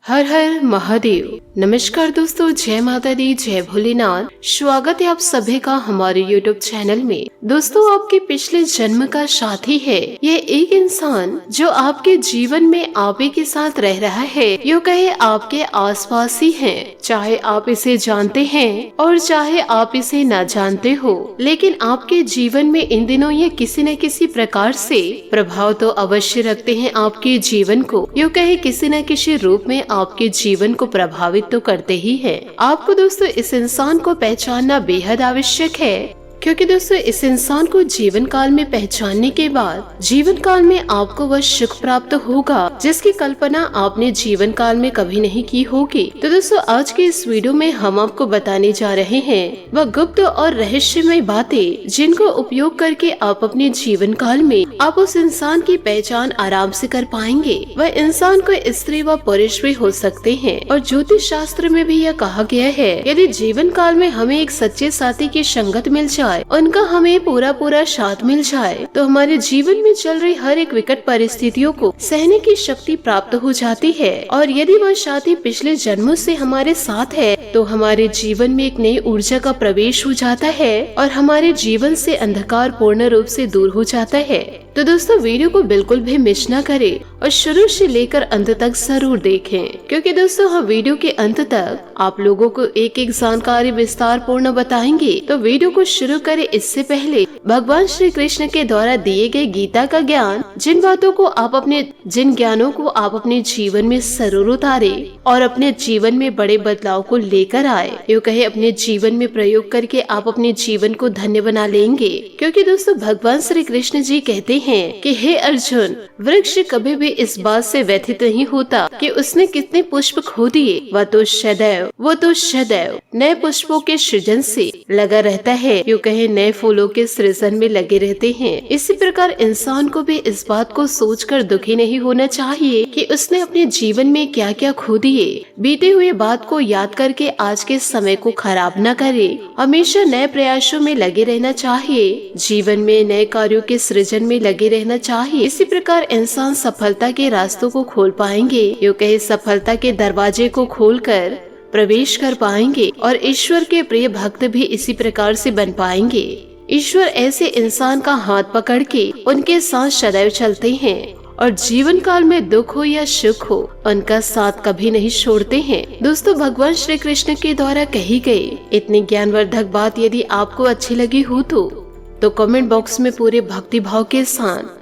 हर हर महादेव। नमस्कार दोस्तों, जय माता दी, जय भोलेनाथ। स्वागत है आप सभी का हमारे YouTube चैनल में। दोस्तों, आपके पिछले जन्म का साथी है ये एक इंसान जो आपके जीवन में आप ही के साथ रह रहा है, यूँ कहे आपके आसपास ही है। चाहे आप इसे जानते हैं और चाहे आप इसे न जानते हो, लेकिन आपके जीवन में इन दिनों ये किसी न किसी प्रकार से प्रभाव तो अवश्य रखते हैं आपके जीवन को, यूँ कहे किसी न किसी रूप में आपके जीवन को प्रभावित तो करते ही है। आपको दोस्तों इस इंसान को पहचानना बेहद आवश्यक है, क्योंकि दोस्तों इस इंसान को जीवन काल में पहचानने के बाद जीवन काल में आपको वह सुख प्राप्त होगा जिसकी कल्पना आपने जीवन काल में कभी नहीं की होगी। तो दोस्तों आज के इस वीडियो में हम आपको बताने जा रहे हैं वह गुप्त और रहस्यमय बातें जिनको उपयोग करके आप अपने जीवन काल में आप उस इंसान की पहचान आराम से कर पाएंगे। वह इंसान को स्त्री व पुरुष भी हो सकते हैं और ज्योतिष शास्त्र में भी यह कहा गया है, यदि जीवन काल में हमें एक सच्चे साथी की संगत मिल जाए, उनका हमें पूरा साथ मिल जाए, तो हमारे जीवन में चल रही हर एक विकट परिस्थितियों को सहने की शक्ति प्राप्त हो जाती है। और यदि वह साथी पिछले जन्मों से हमारे साथ है तो हमारे जीवन में एक नई ऊर्जा का प्रवेश हो जाता है और हमारे जीवन से अंधकार पूर्ण रूप से दूर हो जाता है। तो दोस्तों वीडियो को बिल्कुल भी मिस ना करें और शुरू से लेकर अंत तक जरूर देखें, क्योंकि दोस्तों हम वीडियो के अंत तक आप लोगों को एक एक जानकारी विस्तार पूर्ण बताएंगे। तो वीडियो को शुरू करें इससे पहले भगवान श्री कृष्ण के द्वारा दिए गए गीता का ज्ञान, जिन ज्ञानों को आप अपने जीवन में जरूर उतारे और अपने जीवन में बड़े बदलाव को लेकर आए, यूँ कहे अपने जीवन में प्रयोग करके आप अपने जीवन को धन्य बना लेंगे। क्योंकि दोस्तों भगवान श्री कृष्ण जी कहते हैं कि हे अर्जुन, वृक्ष कभी भी इस बात से व्यथित नहीं होता कि उसने कितने पुष्प खो दिए, वो तो सदैव नए पुष्पों के सृजन से लगा रहता है, यूँ कहे नए फूलों के सृजन में लगे रहते हैं। इसी प्रकार इंसान को भी इस बात को सोचकर दुखी नहीं होना चाहिए कि उसने अपने जीवन में क्या क्या खो दिए। बीते हुए बात को याद करके आज के समय को खराब न करे, हमेशा नए प्रयासों में लगे रहना चाहिए, जीवन में नए कार्यों के सृजन में लगे रहना चाहिए। इसी प्रकार इंसान सफलता के रास्तों को खोल पाएंगे, यूँ कहे सफलता के दरवाजे को खोलकर प्रवेश कर पाएंगे और ईश्वर के प्रिय भक्त भी इसी प्रकार से बन पाएंगे। ईश्वर ऐसे इंसान का हाथ पकड़ के उनके साथ सदैव चलते हैं और जीवन काल में दुख हो या सुख हो उनका साथ कभी नहीं छोड़ते हैं। दोस्तों भगवान श्री कृष्ण के द्वारा कही गई इतनी ज्ञानवर्धक बात यदि आपको अच्छी लगी हो तो कमेंट बॉक्स में पूरे भक्ति भाव के साथ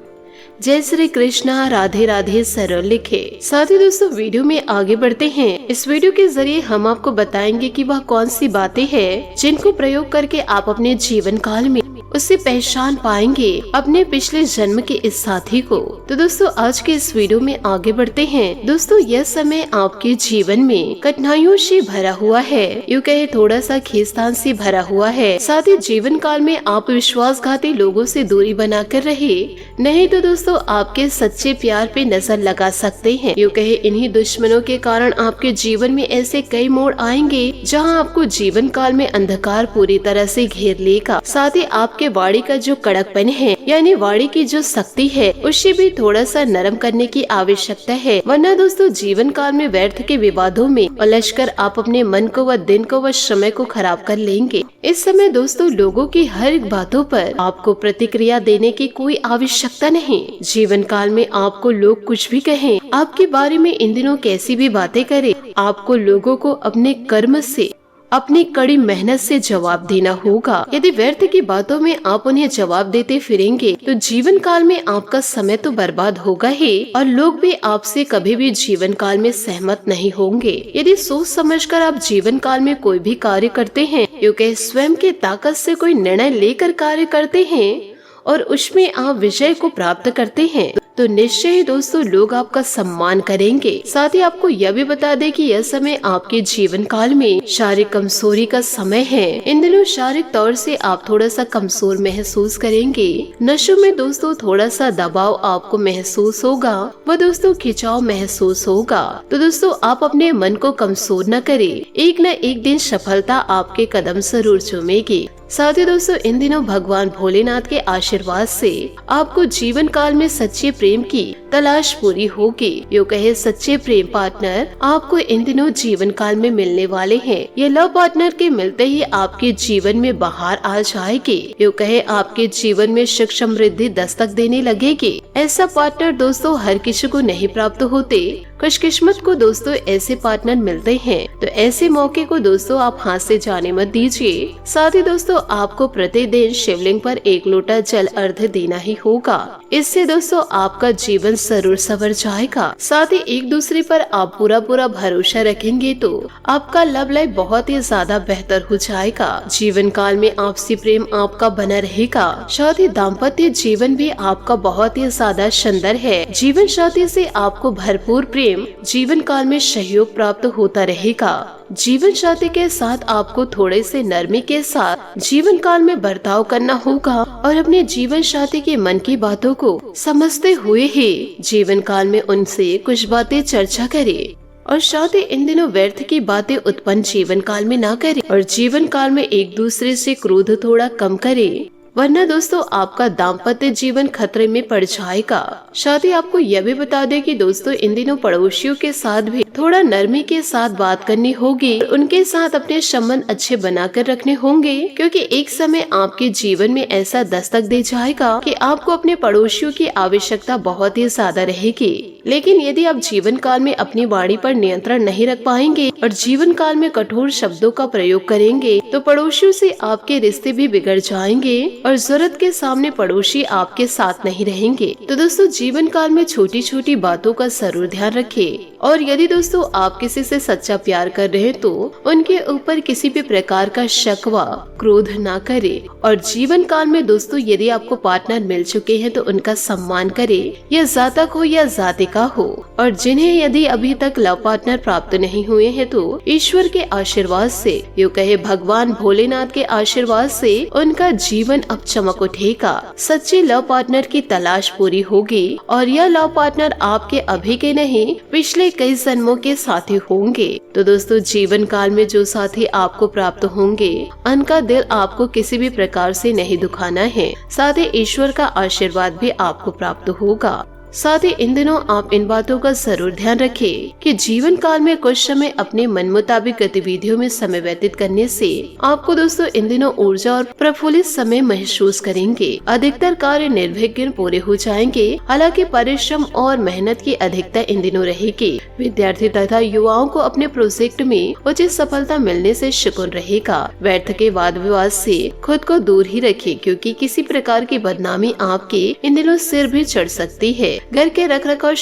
जय श्री कृष्णा राधे राधे सरल लिखे। साथ ही दोस्तों वीडियो में आगे बढ़ते हैं। इस वीडियो के जरिए हम आपको बताएंगे कि वह कौन सी बातें हैं जिनको प्रयोग करके आप अपने जीवन काल में उससे पहचान पाएंगे अपने पिछले जन्म के इस साथी को। तो दोस्तों आज के इस वीडियो में आगे बढ़ते हैं। दोस्तों यह समय आपके जीवन में कठिनाइयों से भरा हुआ है, यूँ कहे थोड़ा सा खींचतान से भरा हुआ है। साथ ही जीवन काल में आप विश्वासघाती लोगों से दूरी बनाकर रहे, नहीं तो दोस्तों आपके सच्चे प्यार पे नजर लगा सकते हैं। यूँ कहे इन्हीं दुश्मनों के कारण आपके जीवन में ऐसे कई मोड़ आएंगे जहाँ आपको जीवन काल में अंधकार पूरी तरह से घेर लेगा। साथ ही आपके वाणी का जो कड़कपन है, यानी वाणी की जो शक्ति है, उसे भी थोड़ा सा नरम करने की आवश्यकता है, वरना दोस्तों जीवन काल में व्यर्थ के विवादों में उलझकर आप अपने मन को व दिन को व समय को खराब कर लेंगे। इस समय दोस्तों लोगों की हर एक बातों पर आपको प्रतिक्रिया देने की कोई आवश्यकता नहीं। जीवन काल में आपको लोग कुछ भी कहें, आपके बारे में इन दिनों कैसी भी बातें करें, आपको लोगों को अपने कर्म से, अपनी कड़ी मेहनत से जवाब देना होगा। यदि व्यर्थ की बातों में आप उन्हें जवाब देते फिरेंगे तो जीवन काल में आपका समय तो बर्बाद होगा ही और लोग भी आपसे कभी भी जीवन काल में सहमत नहीं होंगे। यदि सोच समझकर आप जीवन काल में कोई भी कार्य करते हैं, क्योंकि स्वयं की ताकत से कोई निर्णय लेकर कार्य करते हैं और उसमें आप विजय को प्राप्त करते हैं, तो निश्चय ही दोस्तों लोग आपका सम्मान करेंगे। साथ ही आपको यह भी बता दें कि यह समय आपके जीवन काल में शारीरिक कमजोरी का समय है। इन दिनों शारीरिक तौर से आप थोड़ा सा कमजोर महसूस करेंगे। नशों में दोस्तों थोड़ा सा दबाव आपको महसूस होगा व दोस्तों खिंचाव महसूस होगा। तो दोस्तों आप अपने मन को कमजोर न करें, एक न एक दिन सफलता आपके कदम जरूर चूमेगी। साथ ही दोस्तों इन दिनों भगवान भोलेनाथ के आशीर्वाद से आपको जीवन काल में सच्चे प्रेम की तलाश पूरी होगी। यूँ कहे सच्चे प्रेम पार्टनर आपको इन दिनों जीवन काल में मिलने वाले हैं। ये लव पार्टनर के मिलते ही आपके जीवन में बहार आ जाएगी। यूँ कहे आपके जीवन में सुख समृद्धि दस्तक देने लगेगी। ऐसा पार्टनर दोस्तों हर किसी को नहीं प्राप्त होते। खुशकिस्मत को दोस्तों ऐसे पार्टनर मिलते हैं, तो ऐसे मौके को दोस्तों आप हाथ से जाने मत दीजिए। साथ ही दोस्तों आपको प्रतिदिन शिवलिंग पर 1 लोटा जल अर्घ्य देना ही होगा। इससे दोस्तों आपका जीवन जरूर संवर जाएगा। साथ ही एक दूसरे पर आप पूरा भरोसा रखेंगे तो आपका लव लाइफ बहुत ही ज्यादा बेहतर हो जाएगा। जीवन काल में आपसी प्रेम आपका बना रहेगा। साथ ही दाम्पत्य जीवन भी आपका बहुत ही ज्यादा सुंदर है। जीवन साथी से आपको भरपूर प्रेम जीवन काल में सहयोग प्राप्त होता रहेगा। जीवन साथी के साथ आपको थोड़े से नरमी के साथ जीवन काल में बर्ताव करना होगा और अपने जीवन साथी के मन की बातों को समझते हुए ही जीवन काल में उनसे कुछ बातें चर्चा करें। और साथ ही इन दिनों व्यर्थ की बातें उत्पन्न जीवन काल में ना करें और जीवन काल में एक दूसरे से क्रोध थोड़ा कम करें, वरना दोस्तों आपका दाम्पत्य जीवन खतरे में पड़ जाएगा। साथ ही आपको यह भी बता दें कि दोस्तों इन दिनों पड़ोसियों के साथ भी थोड़ा नरमी के साथ बात करनी होगी। उनके साथ अपने संबंध अच्छे बनाकर रखने होंगे, क्योंकि एक समय आपके जीवन में ऐसा दस्तक दे जाएगा कि आपको अपने पड़ोसियों की आवश्यकता बहुत ही ज्यादा रहेगी। लेकिन यदि आप जीवन काल में अपनी वाणी पर नियंत्रण नहीं रख पाएंगे और जीवन काल में कठोर शब्दों का प्रयोग करेंगे तो पड़ोसियों से आपके रिश्ते भी बिगड़ जाएंगे और जरूरत के सामने पड़ोसी आपके साथ नहीं रहेंगे। तो दोस्तों जीवन काल में छोटी छोटी बातों का जरूर ध्यान रखें। और यदि दोस्तों आप किसी से सच्चा प्यार कर रहे हैं तो उनके ऊपर किसी भी प्रकार का शकवा क्रोध ना करें। और जीवन काल में दोस्तों यदि आपको पार्टनर मिल चुके हैं तो उनका सम्मान करें, या जातक हो या जातिका हो। और जिन्हें यदि अभी तक लव पार्टनर प्राप्त नहीं हुए हैं तो ईश्वर के आशीर्वाद से, यूँ कहे भगवान भोलेनाथ के आशीर्वाद से उनका जीवन अब चमक उठेगा। सच्चे लव पार्टनर की तलाश पूरी होगी और यह लव पार्टनर आपके अभी के नहीं पिछले कई जन्मों के साथी होंगे। तो दोस्तों जीवन काल में जो साथी आपको प्राप्त होंगे उनका दिल आपको किसी भी प्रकार से नहीं दुखाना है। साथ ही ईश्वर का आशीर्वाद भी आपको प्राप्त होगा। साथ ही इन दिनों आप इन बातों का जरूर ध्यान रखें कि जीवन काल में कुछ समय अपने मन मुताबिक गतिविधियों में समय व्यतीत करने से आपको दोस्तों इन दिनों ऊर्जा और प्रफुल्लित समय महसूस करेंगे। अधिकतर कार्य निर्विघ्न पूरे हो जाएंगे। हालांकि परिश्रम और मेहनत की अधिकता इन दिनों रहेगी। विद्यार्थी तथा युवाओं को अपने प्रोजेक्ट में उचित सफलता मिलने से सुकून रहेगा। व्यर्थ के वाद विवाद से खुद को दूर ही रखें, क्योंकि किसी प्रकार की बदनामी आपके इन दिनों सिर भी चढ़ सकती है। घर के रखरखाव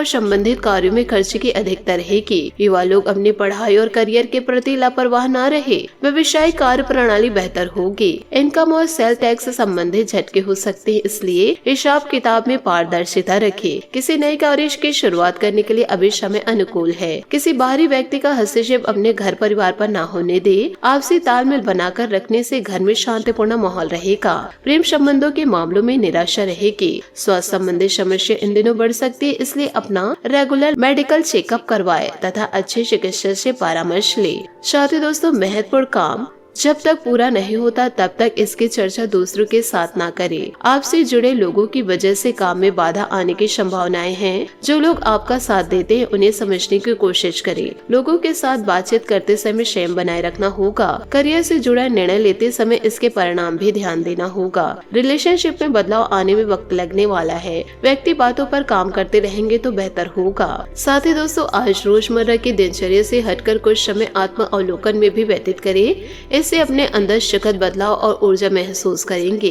संबंधित कार्यों में खर्च की अधिकता रहेगी। युवा लोग अपनी पढ़ाई और करियर के प्रति लापरवाह न रहे। व्यवसायिक कार्य प्रणाली बेहतर होगी। इनकम और सेल टैक्स से संबंधित झटके हो सकते हैं, इसलिए हिसाब किताब में पारदर्शिता रखें। किसी नए कार्य की शुरुआत करने के लिए अभी समय अनुकूल है। किसी बाहरी व्यक्ति का हस्तक्षेप अपने घर परिवार पर न होने दे। आपसी तालमेल बनाकर रखने से घर में शांतिपूर्ण माहौल रहेगा। प्रेम संबंधों के मामलों में निराशा रहेगी। स्वास्थ्य संबंधी समस्या इन दिनों बढ़ सकती है, इसलिए अपना रेगुलर मेडिकल चेकअप करवाएं तथा अच्छे चिकित्सक से परामर्श ले। साथ ही दोस्तों महत्वपूर्ण काम जब तक पूरा नहीं होता तब तक इसकी चर्चा दूसरों के साथ ना करें। आपसे जुड़े लोगों की वजह से काम में बाधा आने की संभावनाएं हैं। जो लोग आपका साथ देते हैं उन्हें समझने की कोशिश करें। लोगों के साथ बातचीत करते समय संयम बनाए रखना होगा। करियर से जुड़ा निर्णय लेते समय इसके परिणाम भी ध्यान देना होगा। रिलेशनशिप में बदलाव आने में वक्त लगने वाला है। व्यक्ति बातों पर काम करते रहेंगे तो बेहतर होगा। साथ ही दोस्तों आज रोजमर्रा की दिनचर्या से हटकर कुछ समय आत्म अवलोकन में भी व्यतीत करें। इससे अपने अंदर सखत बदलाव और ऊर्जा महसूस करेंगे।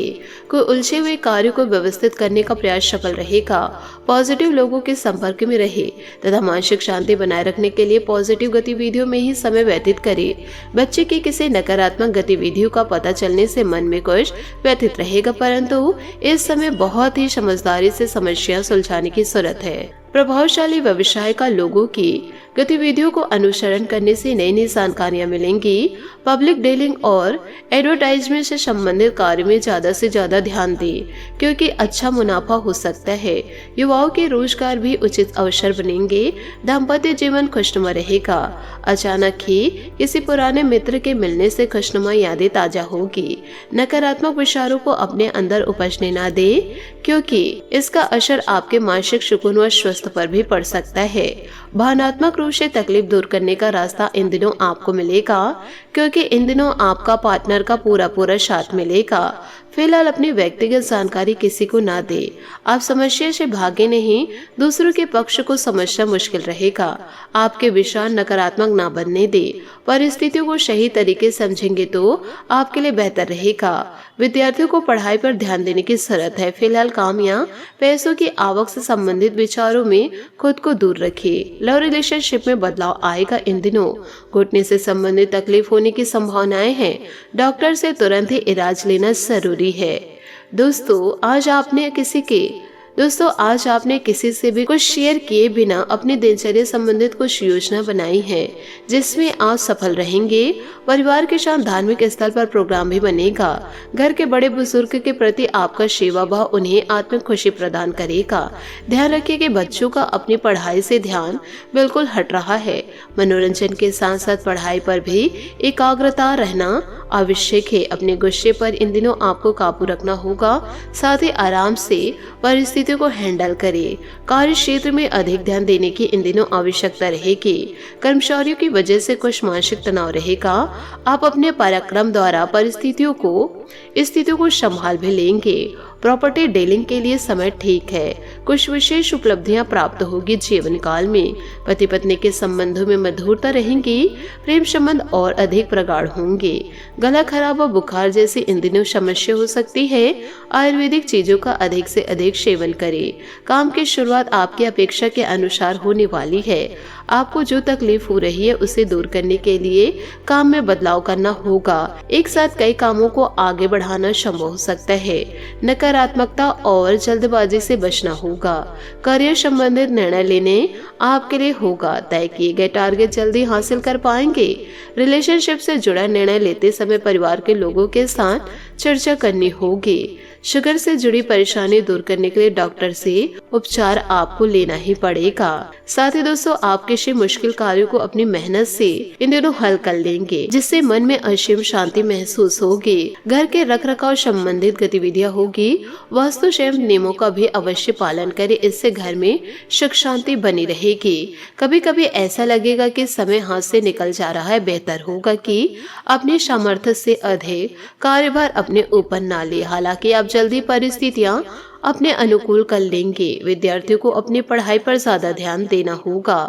कोई उलझे हुए कार्य को व्यवस्थित करने का प्रयास सफल रहेगा। पॉजिटिव लोगों के संपर्क में रहे तथा मानसिक शांति बनाए रखने के लिए पॉजिटिव गतिविधियों में ही समय व्यतीत करें। बच्चे की किसी नकारात्मक गतिविधियों का पता चलने से मन में कुछ व्यतीत रहेगा, परंतु इस समय बहुत ही समझदारी से समस्या सुलझाने की जरूरत है। प्रभावशाली व्यवसाय का लोगों की गतिविधियों को अनुसरण करने से नई नई जानकारियां मिलेंगी। पब्लिक डीलिंग और एडवर्टाइजमेंट से संबंधित कार्य में ज्यादा से ज्यादा ध्यान दें, क्योंकि अच्छा मुनाफा हो सकता है। युवाओं के रोजगार भी उचित अवसर बनेंगे। दाम्पत्य जीवन खुशनुमा रहेगा। अचानक ही किसी पुराने मित्र के मिलने से खुशनुमा यादें ताजा होगी। नकारात्मक विचारों को अपने अंदर उपजने न दे, क्योंकि इसका असर आपके मानसिक सुकून व स्वास्थ्य पर भी पड़ सकता है। भावनात्मक रूप से तकलीफ दूर करने का रास्ता इन दिनों आपको मिलेगा, क्योंकि इन दिनों आपका पार्टनर का पूरा साथ मिलेगा। फिलहाल अपनी व्यक्तिगत जानकारी किसी को ना दे। आप समस्या से भागे नहीं, दूसरों के पक्ष को समझना मुश्किल रहेगा। आपके विचार नकारात्मक ना बनने दे। परिस्थितियों को सही तरीके समझेंगे तो आपके लिए बेहतर रहेगा। विद्यार्थियों को पढ़ाई पर ध्यान देने की जरूरत है। फिलहाल काम या पैसों की आवक से संबंधित विचारों में खुद को दूर रखिए। लव रिलेशनशिप में बदलाव आएगा। इन दिनों घुटने से संबंधित तकलीफ होने की संभावनाएं हैं। डॉक्टर से तुरंत ही इलाज लेना जरूरी है। दोस्तों आज आपने किसी से भी कुछ शेयर किए बिना अपनी दिनचर्या संबंधित कुछ योजना बनाई है, जिसमें आप सफल रहेंगे। परिवार के साथ धार्मिक स्थल पर प्रोग्राम भी बनेगा। घर के बड़े बुजुर्ग के प्रति आपका सेवा भाव उन्हें आत्मिक खुशी प्रदान करेगा। ध्यान रखिए कि बच्चों का अपनी पढ़ाई से ध्यान बिल्कुल हट रहा है। मनोरंजन के साथ साथ पढ़ाई पर भी एकाग्रता रहना आवश्यक है। अपने गुस्से पर इन दिनों आपको काबू रखना होगा। साथ ही आराम से परिस्थितियों को हैंडल करें। कार्य क्षेत्र में अधिक ध्यान देने की इन दिनों आवश्यकता रहेगी। कर्मचारियों की वजह से कुछ मानसिक तनाव रहेगा। आप अपने पराक्रम द्वारा स्थितियों को संभाल भी लेंगे। प्रॉपर्टी डीलिंग के लिए समय ठीक है। कुछ विशेष उपलब्धियां प्राप्त होगी। जीवन काल में पति पत्नी के संबंधों में मधुरता रहेंगी। प्रेम संबंध और अधिक प्रगाढ़ होंगे। गला खराब व बुखार जैसी इन दिनों समस्या हो सकती है। आयुर्वेदिक चीजों का अधिक से अधिक सेवन करें। काम की शुरुआत आपकी अपेक्षा के अनुसार होने वाली है। आपको जो तकलीफ हो रही है उसे दूर करने के लिए काम में बदलाव करना होगा। एक साथ कई कामों को आगे बढ़ाना संभव हो सकता है। नकारात्मकता और जल्दबाजी से बचना होगा। करियर संबंधित निर्णय लेने आपके लिए होगा। तय किए गए टारगेट जल्दी हासिल कर पाएंगे। रिलेशनशिप से जुड़ा निर्णय लेते समय परिवार के लोगों के साथ चर्चा करनी होगी। शुगर से जुड़ी परेशानी दूर करने के लिए डॉक्टर से उपचार आपको लेना ही पड़ेगा। साथ ही दोस्तों आप किसी मुश्किल कार्य को अपनी मेहनत से इन दिनों हल कर लेंगे, जिससे मन में असीम शांति महसूस होगी। घर के रखरखाव संबंधित गतिविधियां होगी। वास्तु एवं नियमों का भी अवश्य पालन करें। इससे घर में सुख शांति बनी रहेगी। कभी कभी ऐसा लगेगा कि समय हाथ से निकल जा रहा है। बेहतर होगा कि अपनी सामर्थ्य से अधिक कार्यभार अपने ऊपर न ले। हालांकि आप जल्दी परिस्थितियां अपने अनुकूल कर लेंगे। विद्यार्थियों को अपनी पढ़ाई पर ज्यादा ध्यान देना होगा।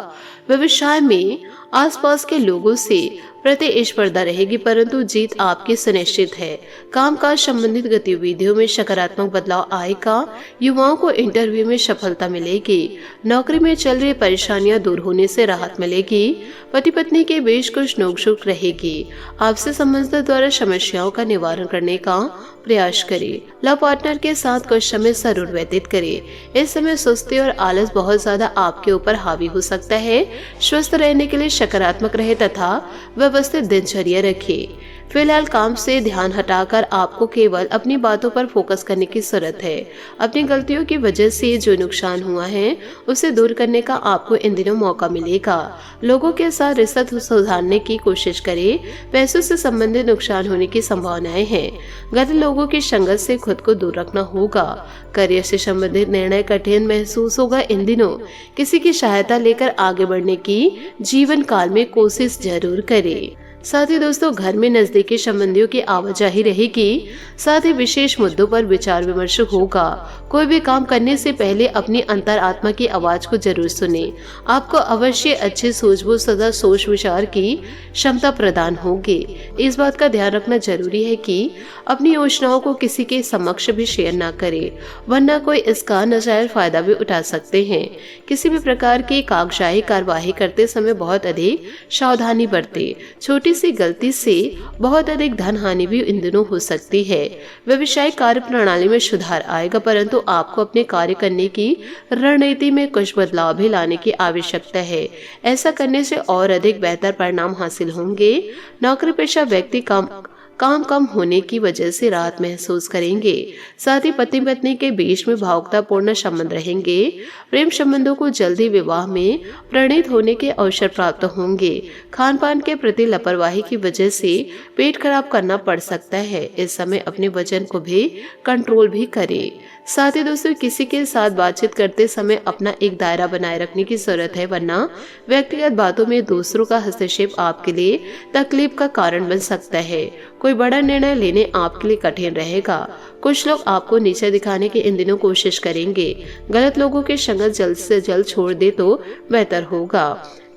व्यवसाय में आसपास के लोगों से प्रतिस्पर्धा रहेगी, परंतु जीत आपकी सुनिश्चित है। कामकाज संबंधित गतिविधियों में सकारात्मक बदलाव आएगा। युवाओं को इंटरव्यू में सफलता मिलेगी। नौकरी में चल रही परेशानियां दूर होने से राहत मिलेगी। पति पत्नी के बीच कुछ नोकझोंक रहेगी। आपसे समझदार द्वारा समस्याओं का निवारण करने का प्रयास करें। लव पार्टनर के साथ कुछ समय जरूर व्यतीत करें। इस समय सुस्ती और आलस बहुत ज्यादा आपके ऊपर हावी हो सकता है। स्वस्थ रहने के लिए सकारात्मक रहे तथा व्यवस्थित दिनचर्या रखें। फिलहाल काम से ध्यान हटाकर आपको केवल अपनी बातों पर फोकस करने की जरूरत है। अपनी गलतियों की वजह से जो नुकसान हुआ है उसे दूर करने का आपको इन दिनों मौका मिलेगा। लोगों के साथ रिश्ता सुधारने की कोशिश करें। पैसों से संबंधित नुकसान होने की संभावनाएं हैं। गलत लोगों की संगत से खुद को दूर रखना होगा। करियर से संबंधित निर्णय कठिन महसूस होगा। इन दिनों किसी की सहायता लेकर आगे बढ़ने की जीवन काल में कोशिश जरूर करें। साथ ही दोस्तों घर में नजदीकी संबंधियों की आवाजाही रहेगी। साथ ही विशेष मुद्दों पर विचार विमर्श होगा। कोई भी काम करने से पहले अपनी अंतरात्मा की आवाज को जरूर सुने। आपको अवश्य अच्छी सूझबूझ सदा सोच विचार की क्षमता प्रदान होगी। इस बात का ध्यान रखना जरूरी है कि अपनी योजनाओं को किसी के समक्ष भी शेयर न करे, वरना कोई इसका नाजायज फायदा भी उठा सकते हैं। किसी भी प्रकार की कागजाई कार्यवाही करते समय बहुत अधिक सावधानी बरते। छोटी सी गलती से बहुत अधिक धन हानि भी इन दिनों हो सकती है। व्यवसायिक कार्य प्रणाली में सुधार आएगा, परंतु आपको अपने कार्य करने की रणनीति में कुछ बदलाव भी लाने की आवश्यकता है। ऐसा करने से और अधिक बेहतर परिणाम हासिल होंगे। नौकरी पेशा व्यक्ति काम कम होने की वजह से राहत महसूस करेंगे। साथ ही पति पत्नी के बीच में भावुकतापूर्ण संबंध रहेंगे। प्रेम संबंधों को जल्दी विवाह में प्रणीत होने के अवसर प्राप्त होंगे। खान पान के प्रति लापरवाही की वजह से पेट खराब करना पड़ सकता है। इस समय अपने वजन को भी कंट्रोल भी करें। साथ ही दोस्तों, किसी के साथ बातचीत करते समय अपना एक दायरा बनाए रखने की जरूरत है, वरना व्यक्तिगत बातों में दूसरों का हस्तक्षेप आपके लिए तकलीफ का कारण बन सकता है। कोई बड़ा निर्णय लेने आपके लिए कठिन रहेगा। कुछ लोग आपको नीचे दिखाने की इन दिनों कोशिश करेंगे। गलत लोगों की संगत जल्द से जल्द छोड़ दे तो बेहतर होगा।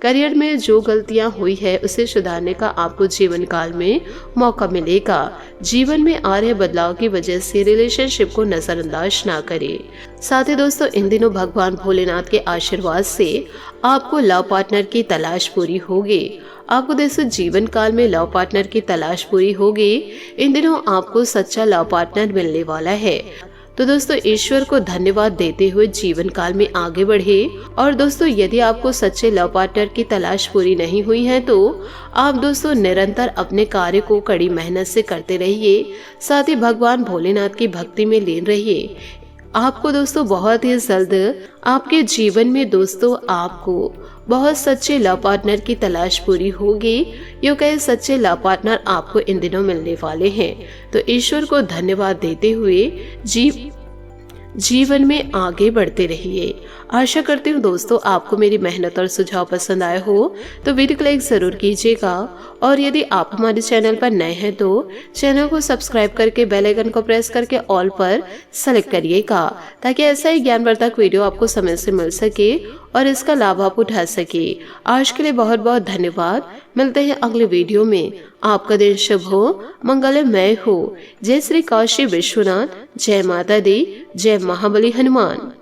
करियर में जो गलतियां हुई है उसे सुधारने का आपको जीवन काल में मौका मिलेगा। जीवन में आ रहे बदलाव की वजह से रिलेशनशिप को नजरअंदाज ना करें। साथ ही दोस्तों, इन दिनों भगवान भोलेनाथ के आशीर्वाद से आपको लव पार्टनर की तलाश पूरी होगी। आपको दोस्तों जीवन काल में लव पार्टनर की तलाश पूरी होगी। इन दिनों आपको सच्चा लव पार्टनर मिलने वाला है। तो दोस्तों, ईश्वर को धन्यवाद देते हुए जीवन काल में आगे बढ़े। और दोस्तों, यदि आपको सच्चे लव पार्टनर की तलाश पूरी नहीं हुई है तो आप दोस्तों निरंतर अपने कार्य को कड़ी मेहनत से करते रहिए। साथ ही भगवान भोलेनाथ की भक्ति में लीन रहिए। आपको दोस्तों बहुत ही जल्द आपके जीवन में दोस्तों आपको बहुत सच्चे लव पार्टनर की तलाश पूरी होगी। यूं कहे सच्चे लव पार्टनर आपको इन दिनों मिलने वाले हैं। तो ईश्वर को धन्यवाद देते हुए जीवन में आगे बढ़ते रहिए। आशा करती हूँ दोस्तों आपको मेरी मेहनत और सुझाव पसंद आए हो तो वीडियो को लाइक जरूर कीजिएगा। और यदि आप हमारे चैनल पर नए हैं तो चैनल को सब्सक्राइब करके बेल आइकन को प्रेस करके ऑल पर सेलेक्ट करिएगा, ताकि ऐसा ही ज्ञानवर्धक वीडियो आपको समय से मिल सके और इसका लाभ आप उठा सके। आज के लिए बहुत बहुत धन्यवाद। मिलते हैं अगले वीडियो में। आपका दिन शुभ हो, मंगलमय हो। जय श्री काशी विश्वनाथ। जय माता दी। जय महाबली हनुमान।